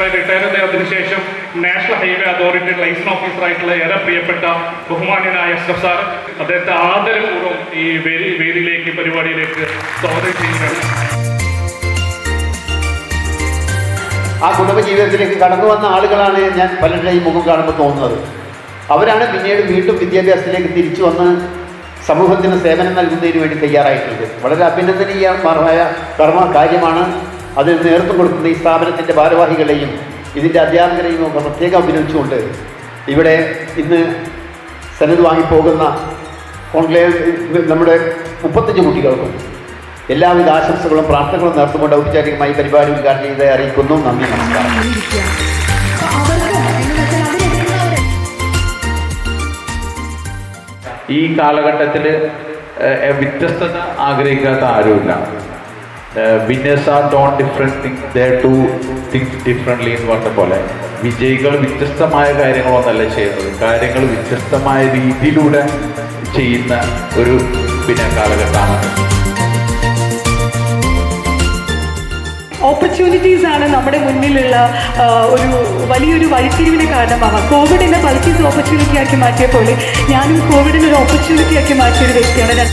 Retire ചെയ്തതിനു ശേഷം national highway അതോറിറ്റിയുടെ ലൈസൻസ് ഓഫീസറായിട്ടുള്ള ഏറെ പ്രിയപ്പെട്ട ബഹുമാന്യനായ എസ് സാർ, അദ്ദേഹത്തെ ആദരപൂർവ്വം ഈ വേദിയിലേക്ക് പരിപാടിയിലേക്ക് സ്വാഗതം ചെയ്യുകയാണ്. ആ കുടുംബജീവിതത്തിലേക്ക് കടന്നു വന്ന ആളുകളാണ് ഞാൻ പലരുടെയും മുഖം കാണുമ്പോൾ തോന്നുന്നത്. അവരാണ് പിന്നീട് വീണ്ടും വിദ്യാഭ്യാസത്തിലേക്ക് തിരിച്ചു വന്ന് സമൂഹത്തിന് സേവനം നൽകുന്നതിന് വേണ്ടി തയ്യാറായിട്ടുള്ളത്. വളരെ അഭിനന്ദനീയമായ കാര്യമാണ്. അതിന് നേതൃത്വം കൊടുക്കുന്ന ഈ സ്ഥാപനത്തിൻ്റെ ഭാരവാഹികളെയും ഇതിൻ്റെ അധ്യാപകരെയും ഒക്കെ പ്രത്യേകം അഭിനന്ദിച്ചുകൊണ്ട് ഇവിടെ ഇന്ന് സനത് വാങ്ങിപ്പോകുന്ന നമ്മുടെ 35 കുട്ടികൾക്കും എല്ലാവിധ ആശംസകളും പ്രാർത്ഥനകളും നേർത്തുകൊണ്ട് ഔപചാരികമായി പരിപാടി ഉദ്ഘാടനം ചെയ്ത് അറിയിക്കുന്നു. നന്ദി, നമസ്കാരം. ഈ കാലഘട്ടത്തിൽ വ്യത്യസ്തത ആഗ്രഹിക്കാത്ത ആരുമില്ല. Winners are don't different things, they do things differently എന്ന് പറഞ്ഞ പോലെ വിജയികൾ വ്യത്യസ്തമായ കാര്യങ്ങളൊന്നല്ല ചെയ്യുന്നത്, കാര്യങ്ങൾ വ്യത്യസ്തമായ രീതിയിലൂടെ ചെയ്യുന്ന ഒരു കാലഘട്ടമാണ്. ഓപ്പർച്യൂണിറ്റീസ് ആണ് നമ്മുടെ മുന്നിലുള്ള ഒരു വലിയൊരു വഴിത്തിരിവിന് കാരണമാവാം. കോവിഡിനെ പലതീസ് ഓപ്പർച്യൂണിറ്റി ആക്കി മാറ്റിയ പോലെ ഞാനും കോവിഡിനെ ഒരു ഓപ്പർച്യൂണിറ്റി ആക്കി മാറ്റിയൊരു വ്യക്തിയാണ്.